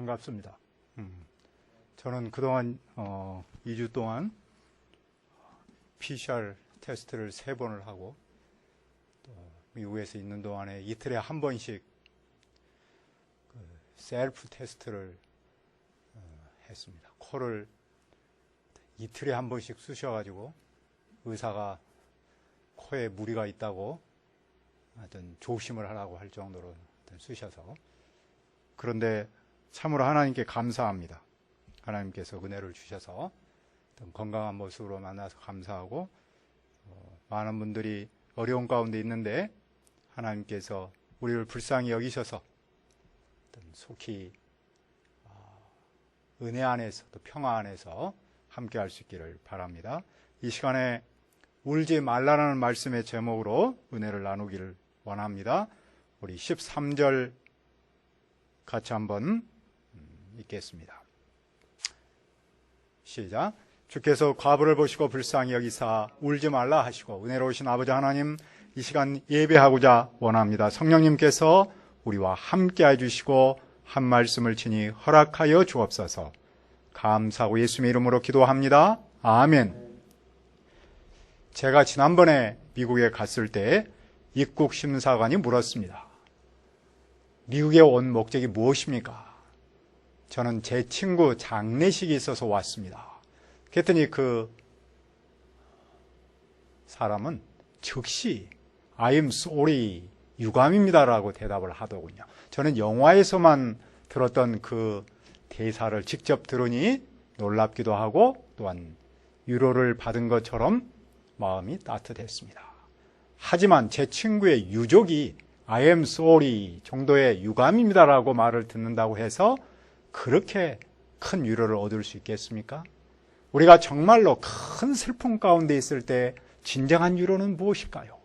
반갑습니다. 저는 그동안 2주 동안 PCR 테스트를 3번을 하고 또 미국에서 있는 동안에 이틀에 한 번씩 셀프 테스트를 했습니다. 코를 이틀에 한 번씩 쑤셔가지고 의사가 코에 무리가 있다고 하여튼 조심을 하라고 할 정도로 쑤셔서, 그런데 참으로 하나님께 감사합니다. 하나님께서 은혜를 주셔서 건강한 모습으로 만나서 감사하고, 많은 분들이 어려운 가운데 있는데 하나님께서 우리를 불쌍히 여기셔서 속히 은혜 안에서 또 평화 안에서 함께 할 수 있기를 바랍니다. 이 시간에 울지 말라라는 말씀의 제목으로 은혜를 나누기를 원합니다. 우리 13절 같이 한번 읽겠습니다. 시작. 주께서 과부를 보시고 불쌍히 여기사 울지 말라 하시고 은혜로우신 아버지 하나님, 이 시간 예배하고자 원합니다. 성령님께서 우리와 함께 해주시고 한 말씀을 친히 허락하여 주옵소서. 감사하고 예수님의 이름으로 기도합니다. 아멘. 제가 지난번에 미국에 갔을 때 입국 심사관이 물었습니다. 미국에 온 목적이 무엇입니까? 저는 제 친구 장례식이 있어서 왔습니다. 그랬더니 그 사람은 즉시 I'm sorry, 유감입니다라고 대답을 하더군요. 저는 영화에서만 들었던 그 대사를 직접 들으니 놀랍기도 하고 또한 위로를 받은 것처럼 마음이 따뜻했습니다. 하지만 제 친구의 유족이 I am sorry 정도의 유감입니다라고 말을 듣는다고 해서 그렇게 큰 위로를 얻을 수 있겠습니까? 우리가 정말로 큰 슬픔 가운데 있을 때 진정한 위로는 무엇일까요?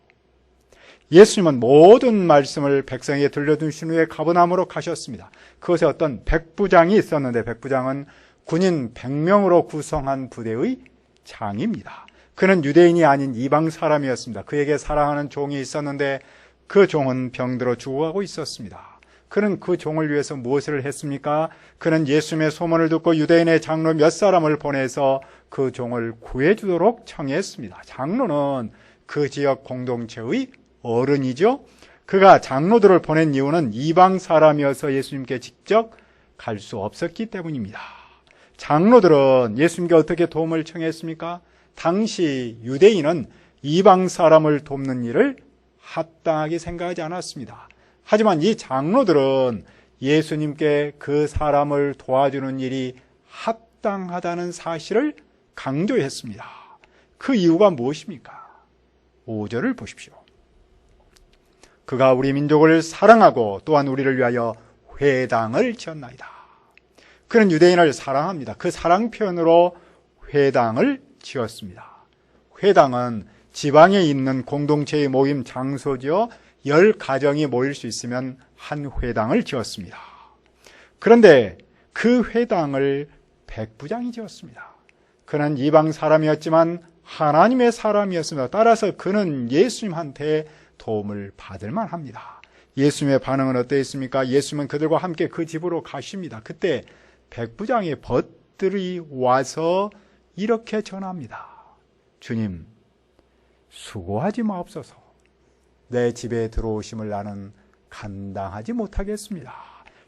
예수님은 모든 말씀을 백성에게 들려주신 후에 가버나움으로 가셨습니다. 그것에 어떤 백부장이 있었는데, 백부장은 군인 100명으로 구성한 부대의 장입니다. 그는 유대인이 아닌 이방 사람이었습니다. 그에게 사랑하는 종이 있었는데 그 종은 병들어 죽어가고 있었습니다. 그는 그 종을 위해서 무엇을 했습니까? 그는 예수님의 소문을 듣고 유대인의 장로 몇 사람을 보내서 그 종을 구해주도록 청했습니다. 장로는 그 지역 공동체의 어른이죠. 그가 장로들을 보낸 이유는 이방 사람이어서 예수님께 직접 갈 수 없었기 때문입니다. 장로들은 예수님께 어떻게 도움을 청했습니까? 당시 유대인은 이방 사람을 돕는 일을 합당하게 생각하지 않았습니다. 하지만 이 장로들은 예수님께 그 사람을 도와주는 일이 합당하다는 사실을 강조했습니다. 그 이유가 무엇입니까? 5절을 보십시오. 그가 우리 민족을 사랑하고 또한 우리를 위하여 회당을 지었나이다. 그는 유대인을 사랑합니다. 그 사랑 표현으로 회당을 지었습니다. 회당은 지방에 있는 공동체의 모임 장소지요. 10가정이 모일 수 있으면 한 회당을 지었습니다. 그런데 그 회당을 백부장이 지었습니다. 그는 이방 사람이었지만 하나님의 사람이었습니다. 따라서 그는 예수님한테 도움을 받을 만합니다. 예수님의 반응은 어떠했습니까? 예수님은 그들과 함께 그 집으로 가십니다. 그때 백부장의 벗들이 와서 이렇게 전합니다. 주님, 수고하지 마옵소서. 내 집에 들어오심을 나는 감당하지 못하겠습니다.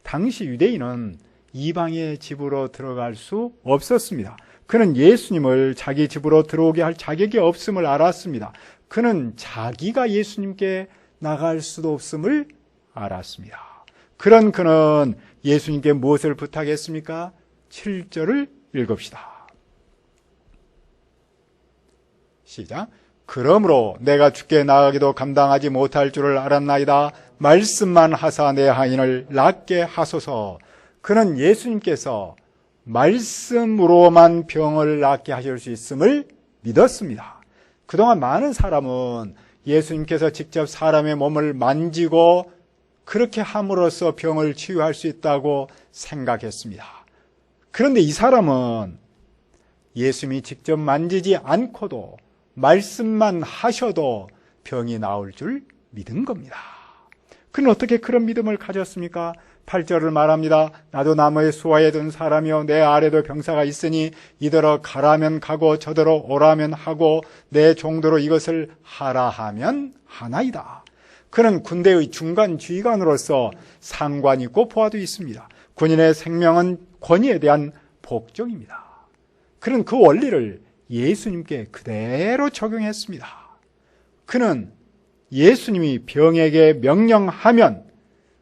당시 유대인은 이방의 집으로 들어갈 수 없었습니다. 그는 예수님을 자기 집으로 들어오게 할 자격이 없음을 알았습니다. 그는 자기가 예수님께 나갈 수도 없음을 알았습니다. 그런 그는 예수님께 무엇을 부탁했습니까? 7절을 읽읍시다. 시작. 그러므로 내가 주께 나가기도 감당하지 못할 줄을 알았나이다. 말씀만 하사 내 하인을 낫게 하소서. 그는 예수님께서 말씀으로만 병을 낫게 하실 수 있음을 믿었습니다. 그동안 많은 사람은 예수님께서 직접 사람의 몸을 만지고 그렇게 함으로써 병을 치유할 수 있다고 생각했습니다. 그런데 이 사람은 예수님이 직접 만지지 않고도 말씀만 하셔도 병이 나을 줄 믿은 겁니다. 그는 어떻게 그런 믿음을 가졌습니까? 8절을 말합니다. 나도 나무의 수하에 든 사람이요 내 아래도 병사가 있으니 이더러 가라면 가고 저더러 오라면 하고 내 종도로 이것을 하라 하면 하나이다. 그는 군대의 중간 지휘관으로서 상관이 있고 보아도 있습니다. 군인의 생명은 권위에 대한 복종입니다. 그는 그 원리를 예수님께 그대로 적용했습니다. 그는 예수님이 병에게 명령하면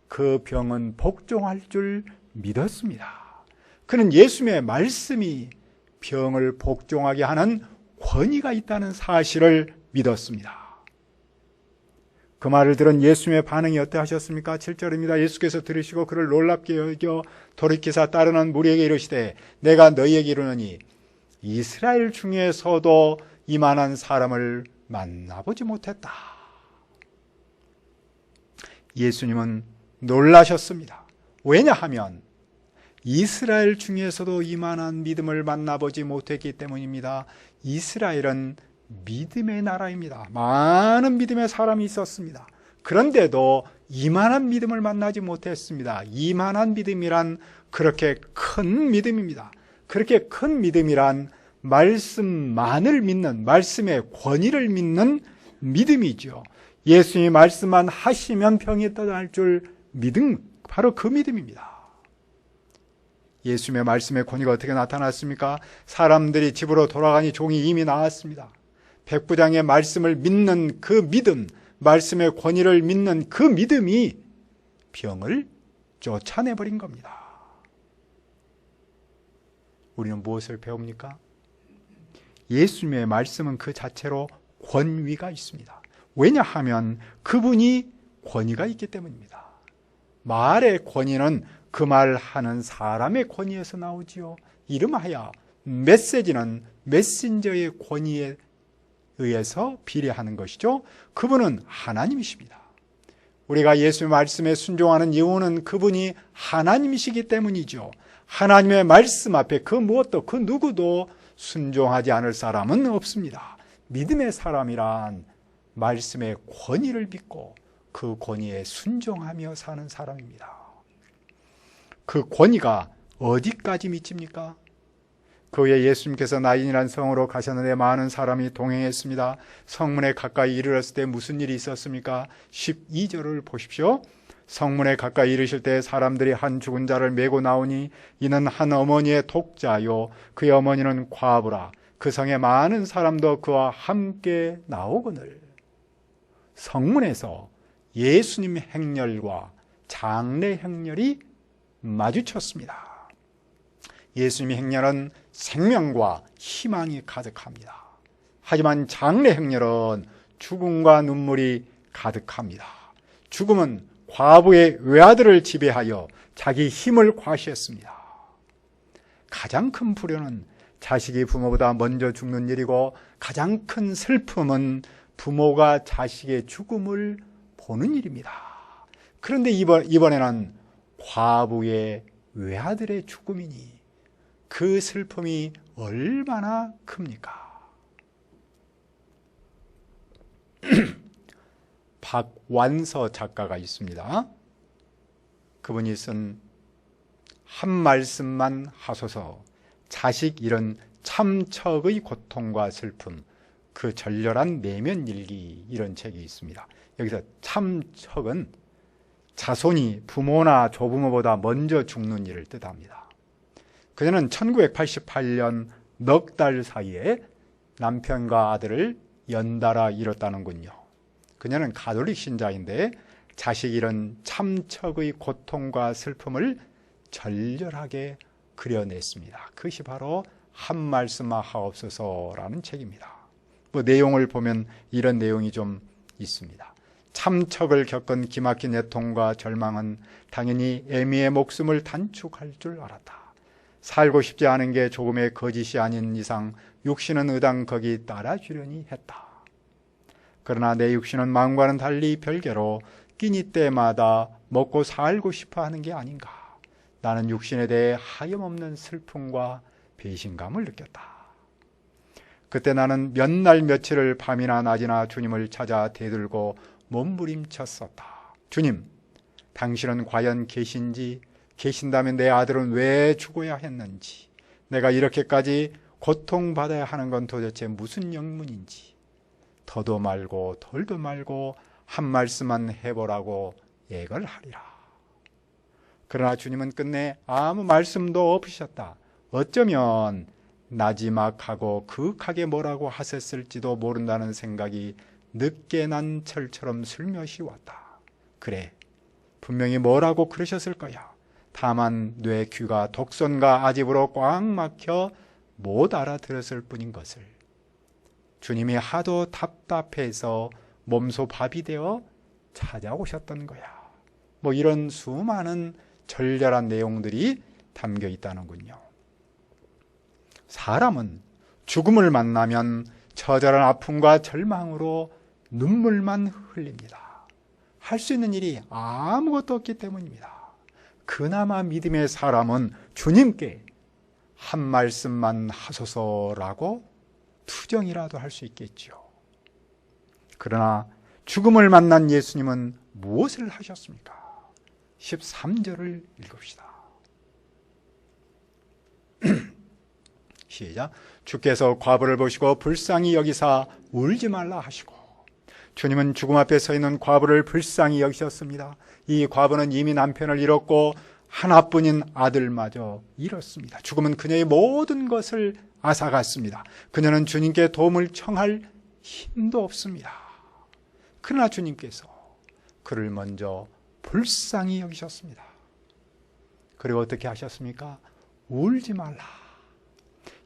그 병은 복종할 줄 믿었습니다. 그는 예수님의 말씀이 병을 복종하게 하는 권위가 있다는 사실을 믿었습니다. 그 말을 들은 예수님의 반응이 어떠하셨습니까? 7절입니다. 예수께서 들으시고 그를 놀랍게 여겨 돌이키사 따르는 무리에게 이르시되 내가 너희에게 이르노니 이스라엘 중에서도 이만한 사람을 만나보지 못했다. 예수님은 놀라셨습니다. 왜냐하면 이스라엘 중에서도 이만한 믿음을 만나보지 못했기 때문입니다. 이스라엘은 믿음의 나라입니다. 많은 믿음의 사람이 있었습니다. 그런데도 이만한 믿음을 만나지 못했습니다. 이만한 믿음이란 그렇게 큰 믿음입니다. 그렇게 큰 믿음이란 말씀만을 믿는, 말씀의 권위를 믿는 믿음이죠. 예수님이 말씀만 하시면 병이 떠날 줄 믿음, 바로 그 믿음입니다. 예수님의 말씀의 권위가 어떻게 나타났습니까? 사람들이 집으로 돌아가니 종이 이미 나왔습니다. 백부장의 말씀을 믿는 그 믿음, 말씀의 권위를 믿는 그 믿음이 병을 쫓아내버린 겁니다. 우리는 무엇을 배웁니까? 예수님의 말씀은 그 자체로 권위가 있습니다. 왜냐하면 그분이 권위가 있기 때문입니다. 말의 권위는 그 말하는 사람의 권위에서 나오지요. 이름하여 메시지는 메신저의 권위에 의해서 비례하는 것이죠. 그분은 하나님이십니다. 우리가 예수의 말씀에 순종하는 이유는 그분이 하나님이시기 때문이죠. 하나님의 말씀 앞에 그 무엇도 그 누구도 순종하지 않을 사람은 없습니다. 믿음의 사람이란 말씀의 권위를 믿고 그 권위에 순종하며 사는 사람입니다. 그 권위가 어디까지 미칩니까? 그 후에 예수님께서 나인이라는 성으로 가셨는데 많은 사람이 동행했습니다. 성문에 가까이 이르렀을 때 무슨 일이 있었습니까? 12절을 보십시오. 성문에 가까이 이르실 때 사람들이 한 죽은 자를 메고 나오니 이는 한 어머니의 독자요 그의 어머니는 과부라. 그 성에 많은 사람도 그와 함께 나오거늘. 성문에서 예수님 행렬과 장례 행렬이 마주쳤습니다. 예수님의 행렬은 생명과 희망이 가득합니다. 하지만 장례 행렬은 죽음과 눈물이 가득합니다. 죽음은 과부의 외아들을 지배하여 자기 힘을 과시했습니다. 가장 큰 불효는 자식이 부모보다 먼저 죽는 일이고 가장 큰 슬픔은 부모가 자식의 죽음을 보는 일입니다. 그런데 이번에는 과부의 외아들의 죽음이니 그 슬픔이 얼마나 큽니까? 박완서 작가가 있습니다. 그분이 쓴 한 말씀만 하소서 자식 잃은 참척의 고통과 슬픔 그 절렬한 내면 일기 이런 책이 있습니다. 여기서 참척은 자손이 부모나 조부모보다 먼저 죽는 일을 뜻합니다. 그녀는 1988년 넉 달 사이에 남편과 아들을 연달아 잃었다는군요. 그녀는 가톨릭 신자인데 자식 잃은 참척의 고통과 슬픔을 절절하게 그려냈습니다. 그것이 바로 한 말씀만 하옵소서라는 책입니다. 내용을 보면 이런 내용이 좀 있습니다. 참척을 겪은 기막힌 애통과 절망은 당연히 애미의 목숨을 단축할 줄 알았다. 살고 싶지 않은 게 조금의 거짓이 아닌 이상 육신은 의당 거기 따라주려니 했다. 그러나 내 육신은 마음과는 달리 별개로 끼니 때마다 먹고 살고 싶어 하는 게 아닌가. 나는 육신에 대해 하염없는 슬픔과 배신감을 느꼈다. 그때 나는 몇 날 며칠을 밤이나 낮이나 주님을 찾아 대들고 몸부림쳤었다. 주님, 당신은 과연 계신지, 계신다면 내 아들은 왜 죽어야 했는지, 내가 이렇게까지 고통받아야 하는 건 도대체 무슨 영문인지, 더도 말고 덜도 말고 한 말씀만 해보라고 예걸 하리라. 그러나 주님은 끝내 아무 말씀도 없으셨다. 어쩌면 나지막하고 그윽하게 뭐라고 하셨을지도 모른다는 생각이 늦게 난 철처럼 슬며시 왔다. 그래, 분명히 뭐라고 그러셨을 거야. 다만 뇌 귀가 독선과 아집으로 꽉 막혀 못 알아들었을 뿐인 것을. 주님이 하도 답답해서 몸소 밥이 되어 찾아오셨던 거야. 뭐 이런 수많은 절절한 내용들이 담겨 있다는군요. 사람은 죽음을 만나면 처절한 아픔과 절망으로 눈물만 흘립니다. 할 수 있는 일이 아무것도 없기 때문입니다. 그나마 믿음의 사람은 주님께 한 말씀만 하소서라고 투정이라도 할 수 있겠죠. 그러나 죽음을 만난 예수님은 무엇을 하셨습니까? 13절을 읽읍시다. 시작. 주께서 과부를 보시고 불쌍히 여기사 울지 말라 하시고. 주님은 죽음 앞에 서 있는 과부를 불쌍히 여기셨습니다. 이 과부는 이미 남편을 잃었고 하나뿐인 아들마저 잃었습니다. 죽음은 그녀의 모든 것을 앗아갔습니다. 그녀는 주님께 도움을 청할 힘도 없습니다. 그러나 주님께서 그를 먼저 불쌍히 여기셨습니다. 그리고 어떻게 하셨습니까? 울지 말라.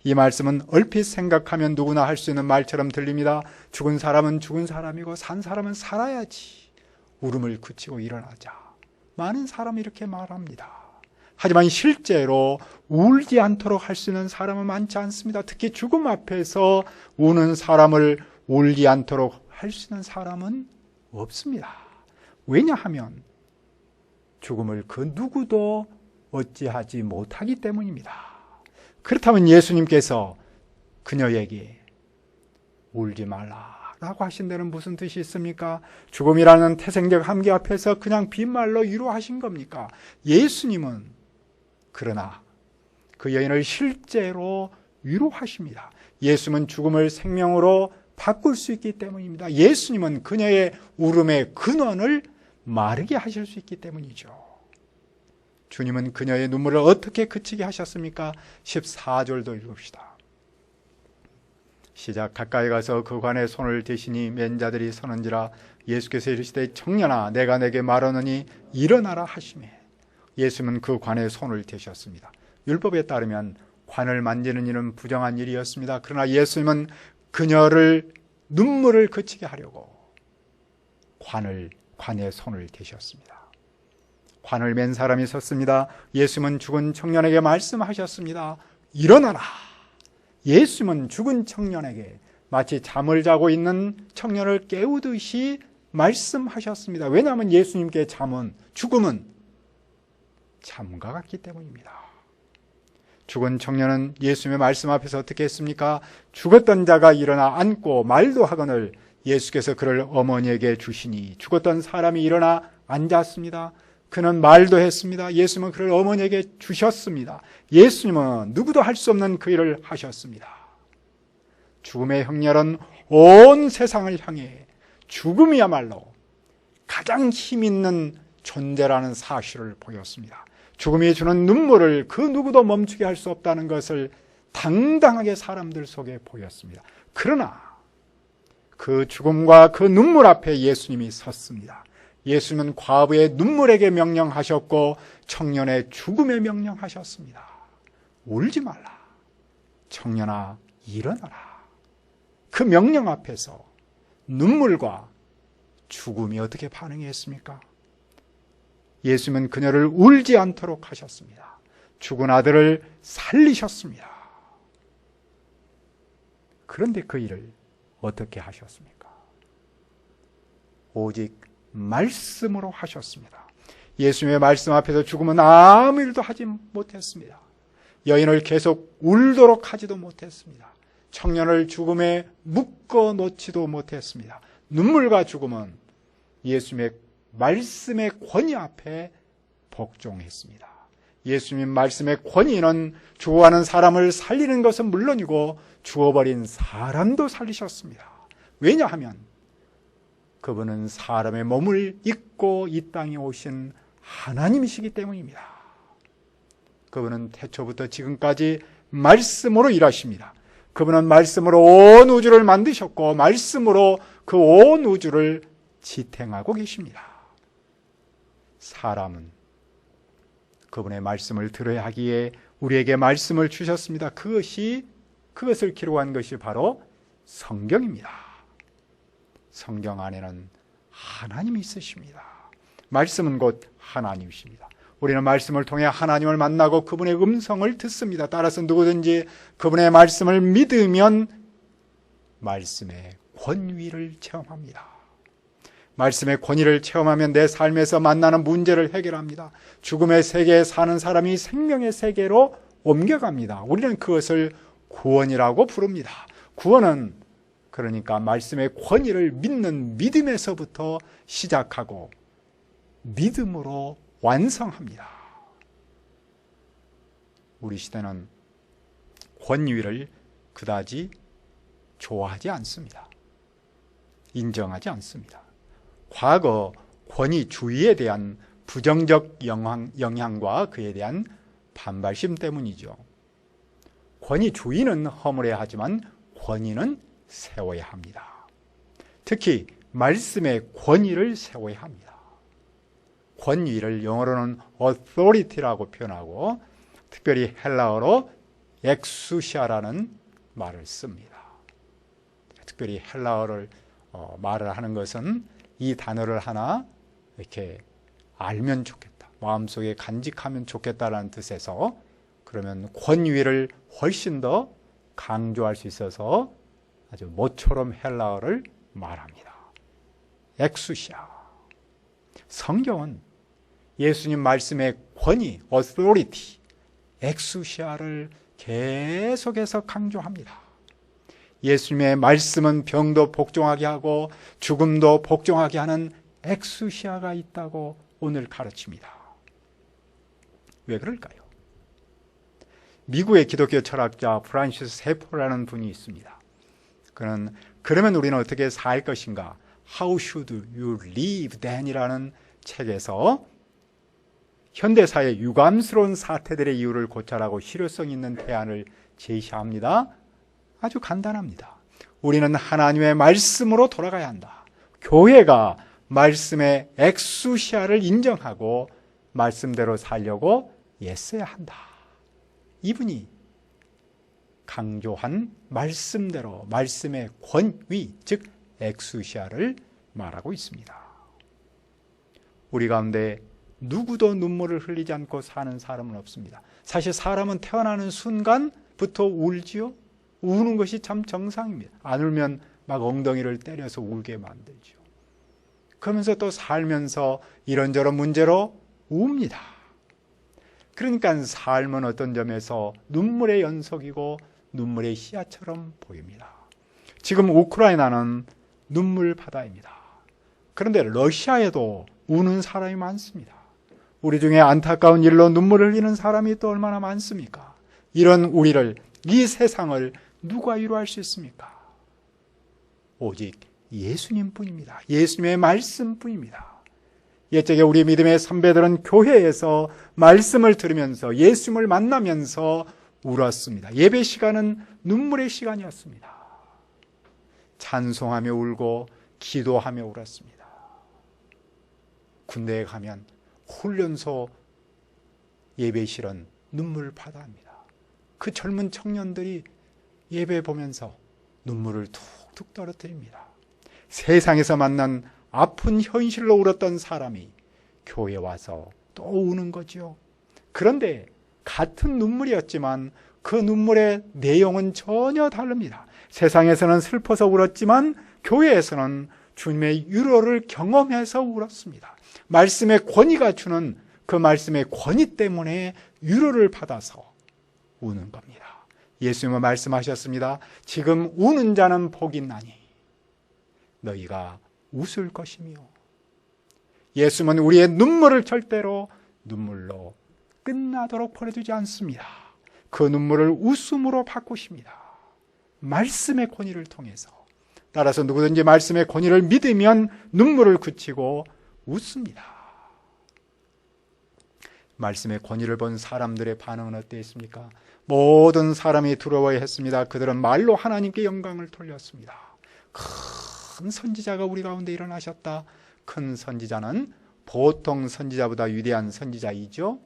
이 말씀은 얼핏 생각하면 누구나 할 수 있는 말처럼 들립니다. 죽은 사람은 죽은 사람이고 산 사람은 살아야지. 울음을 그치고 일어나자. 많은 사람이 이렇게 말합니다. 하지만 실제로 울지 않도록 할 수 있는 사람은 많지 않습니다. 특히 죽음 앞에서 우는 사람을 울지 않도록 할 수 있는 사람은 없습니다. 왜냐하면 죽음을 그 누구도 어찌하지 못하기 때문입니다. 그렇다면 예수님께서 그녀에게 울지 말라라고 하신 데는 무슨 뜻이 있습니까? 죽음이라는 태생적 한계 앞에서 그냥 빈말로 위로하신 겁니까? 예수님은 그러나 그 여인을 실제로 위로하십니다. 예수님은 죽음을 생명으로 바꿀 수 있기 때문입니다. 예수님은 그녀의 울음의 근원을 마르게 하실 수 있기 때문이죠. 주님은 그녀의 눈물을 어떻게 그치게 하셨습니까? 14절도 읽읍시다. 시작. 가까이 가서 그 관에 손을 대시니 맨 자들이 서는지라. 예수께서 이르시되 청년아 내가 내게 말하노니 일어나라 하시매. 예수님은 그 관에 손을 대셨습니다. 율법에 따르면 관을 만지는 일은 부정한 일이었습니다. 그러나 예수님은 그녀를 눈물을 그치게 하려고 관에 손을 대셨습니다. 관을 맨 사람이 섰습니다. 예수님은 죽은 청년에게 말씀하셨습니다. 일어나라. 예수님은 죽은 청년에게 마치 잠을 자고 있는 청년을 깨우듯이 말씀하셨습니다. 왜냐하면 예수님께 죽음은 잠과 같기 때문입니다. 죽은 청년은 예수님의 말씀 앞에서 어떻게 했습니까? 죽었던 자가 일어나 앉고 말도 하거늘 예수께서 그를 어머니에게 주시니 죽었던 사람이 일어나 앉았습니다. 그는 말도 했습니다. 예수님은 그를 어머니에게 주셨습니다. 예수님은 누구도 할 수 없는 그 일을 하셨습니다. 죽음의 형렬은 온 세상을 향해 죽음이야말로 가장 힘있는 존재라는 사실을 보였습니다. 죽음이 주는 눈물을 그 누구도 멈추게 할 수 없다는 것을 당당하게 사람들 속에 보였습니다. 그러나 그 죽음과 그 눈물 앞에 예수님이 섰습니다. 예수님은 과부의 눈물에게 명령하셨고 청년의 죽음에 명령하셨습니다. 울지 말라. 청년아 일어나라. 그 명령 앞에서 눈물과 죽음이 어떻게 반응했습니까? 예수님은 그녀를 울지 않도록 하셨습니다. 죽은 아들을 살리셨습니다. 그런데 그 일을 어떻게 하셨습니까? 오직 말씀으로 하셨습니다. 예수님의 말씀 앞에서 죽음은 아무 일도 하지 못했습니다. 여인을 계속 울도록 하지도 못했습니다. 청년을 죽음에 묶어 놓지도 못했습니다. 눈물과 죽음은 예수님의 말씀의 권위 앞에 복종했습니다. 예수님 말씀의 권위는 죽어가는 사람을 살리는 것은 물론이고 죽어버린 사람도 살리셨습니다. 왜냐하면 그분은 사람의 몸을 입고 이 땅에 오신 하나님이시기 때문입니다. 그분은 태초부터 지금까지 말씀으로 일하십니다. 그분은 말씀으로 온 우주를 만드셨고 말씀으로 그 온 우주를 지탱하고 계십니다. 사람은 그분의 말씀을 들어야 하기에 우리에게 말씀을 주셨습니다. 그것을 기록한 것이 바로 성경입니다. 성경 안에는 하나님이 있으십니다. 말씀은 곧 하나님이십니다. 우리는 말씀을 통해 하나님을 만나고 그분의 음성을 듣습니다. 따라서 누구든지 그분의 말씀을 믿으면 말씀의 권위를 체험합니다. 말씀의 권위를 체험하면 내 삶에서 만나는 문제를 해결합니다. 죽음의 세계에 사는 사람이 생명의 세계로 옮겨갑니다. 우리는 그것을 구원이라고 부릅니다. 구원은 그러니까 말씀의 권위를 믿는 믿음에서부터 시작하고 믿음으로 완성합니다. 우리 시대는 권위를 그다지 좋아하지 않습니다. 인정하지 않습니다. 과거 권위주의에 대한 부정적 영향과 그에 대한 반발심 때문이죠. 권위주의는 허물어야 하지만 권위는 세워야 합니다. 특히 말씀의 권위를 세워야 합니다. 권위를 영어로는 authority라고 표현하고 특별히 헬라어로 exousia라는 말을 씁니다. 특별히 헬라어를 말을 하는 것은 이 단어를 하나 이렇게 알면 좋겠다, 마음속에 간직하면 좋겠다라는 뜻에서 그러면 권위를 훨씬 더 강조할 수 있어서 아주 모처럼 헬라어를 말합니다. 엑수시아. 성경은 예수님 말씀의 권위, authority, 엑수시아를 계속해서 강조합니다. 예수님의 말씀은 병도 복종하게 하고 죽음도 복종하게 하는 엑수시아가 있다고 오늘 가르칩니다. 왜 그럴까요? 미국의 기독교 철학자 프란시스 세포라는 분이 있습니다. 그는 그러면 우리는 어떻게 살 것인가? How should you live then? 이라는 책에서 현대사의 유감스러운 사태들의 이유를 고찰하고 실효성 있는 대안을 제시합니다. 아주 간단합니다. 우리는 하나님의 말씀으로 돌아가야 한다. 교회가 말씀의 엑수시아를 인정하고 말씀대로 살려고 애써야 한다. 이분이 강조한 말씀대로 말씀의 권위, 즉 엑수시아를 말하고 있습니다. 우리 가운데 누구도 눈물을 흘리지 않고 사는 사람은 없습니다. 사실 사람은 태어나는 순간부터 울지요. 우는 것이 참 정상입니다. 안 울면 막 엉덩이를 때려서 울게 만들죠. 그러면서 또 살면서 이런저런 문제로 웁니다. 그러니까 삶은 어떤 점에서 눈물의 연속이고 눈물의 씨앗처럼 보입니다. 지금 우크라이나는 눈물 바다입니다. 그런데 러시아에도 우는 사람이 많습니다. 우리 중에 안타까운 일로 눈물을 흘리는 사람이 또 얼마나 많습니까? 이런 우리를, 이 세상을 누가 위로할 수 있습니까? 오직 예수님뿐입니다. 예수님의 말씀뿐입니다. 옛적에 우리 믿음의 선배들은 교회에서 말씀을 들으면서 예수님을 만나면서 울었습니다. 예배 시간은 눈물의 시간이었습니다. 찬송하며 울고 기도하며 울었습니다. 군대에 가면 훈련소 예배실은 눈물 바다입니다. 그 젊은 청년들이 예배 보면서 눈물을 툭툭 떨어뜨립니다. 세상에서 만난 아픈 현실로 울었던 사람이 교회에 와서 또 우는 거죠. 그런데 같은 눈물이었지만 그 눈물의 내용은 전혀 다릅니다. 세상에서는 슬퍼서 울었지만 교회에서는 주님의 위로를 경험해서 울었습니다. 말씀의 권위가 주는 그 말씀의 권위 때문에 위로를 받아서 우는 겁니다. 예수님은 말씀하셨습니다. 지금 우는 자는 복이 있나니 너희가 웃을 것이며. 예수님은 우리의 눈물을 절대로 눈물로 끝나도록 보내주지 않습니다. 그 눈물을 웃음으로 바꾸십니다. 말씀의 권위를 통해서. 따라서 누구든지 말씀의 권위를 믿으면 눈물을 그치고 웃습니다. 말씀의 권위를 본 사람들의 반응은 어땠습니까? 모든 사람이 두려워했습니다. 그들은 말로 하나님께 영광을 돌렸습니다. 큰 선지자가 우리 가운데 일어나셨다. 큰 선지자는 보통 선지자보다 위대한 선지자이죠.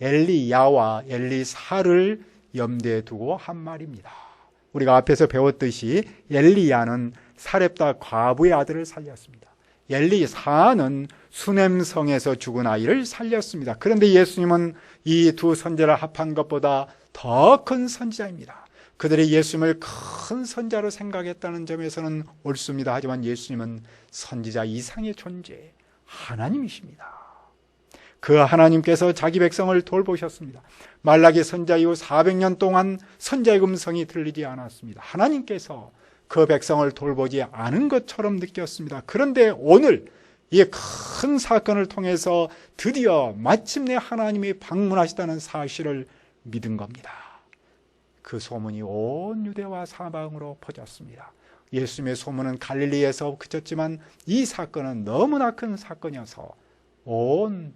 엘리야와 엘리사를 염두에 두고 한 말입니다. 우리가 앞에서 배웠듯이 엘리야는 사렙다 과부의 아들을 살렸습니다. 엘리사는 수넴성에서 죽은 아이를 살렸습니다. 그런데 예수님은 이 두 선지자를 합한 것보다 더 큰 선지자입니다. 그들이 예수님을 큰 선지자로 생각했다는 점에서는 옳습니다. 하지만 예수님은 선지자 이상의 존재, 하나님이십니다. 그 하나님께서 자기 백성을 돌보셨습니다. 말라기 선지자 이후 400년 동안 선지자의 음성이 들리지 않았습니다. 하나님께서 그 백성을 돌보지 않은 것처럼 느꼈습니다. 그런데 오늘 이 큰 사건을 통해서 드디어 마침내 하나님이 방문하시다는 사실을 믿은 겁니다. 그 소문이 온 유대와 사방으로 퍼졌습니다. 예수님의 소문은 갈릴리에서 그쳤지만 이 사건은 너무나 큰 사건이어서 온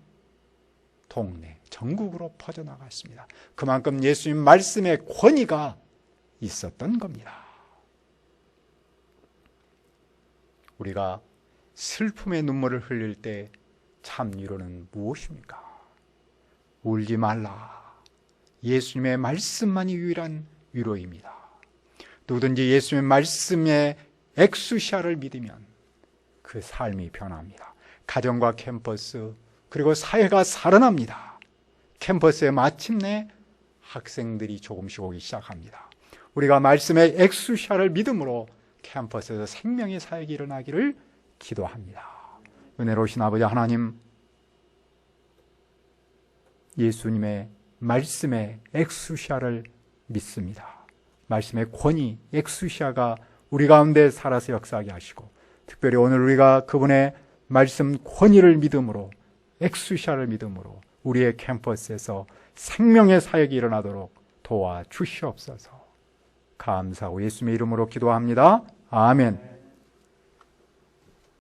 동네, 전국으로 퍼져나갔습니다. 그만큼 예수님 말씀의 권위가 있었던 겁니다. 우리가 슬픔의 눈물을 흘릴 때 참 위로는 무엇입니까? 울지 말라. 예수님의 말씀만이 유일한 위로입니다. 누구든지 예수님의 말씀의 엑수시아를 믿으면 그 삶이 변합니다. 가정과 캠퍼스 그리고 사회가 살아납니다. 캠퍼스에 마침내 학생들이 조금씩 오기 시작합니다. 우리가 말씀의 엑수시아를 믿음으로 캠퍼스에서 생명의 사역이 일어나기를 기도합니다. 은혜로우신 아버지 하나님, 예수님의 말씀의 엑수시아를 믿습니다. 말씀의 권위, 엑수시아가 우리 가운데 살아서 역사하게 하시고, 특별히 오늘 우리가 그분의 말씀 권위를 믿음으로, 엑수시아를 믿음으로 우리의 캠퍼스에서 생명의 사역이 일어나도록 도와주시옵소서. 감사하고 예수님의 이름으로 기도합니다. 아멘.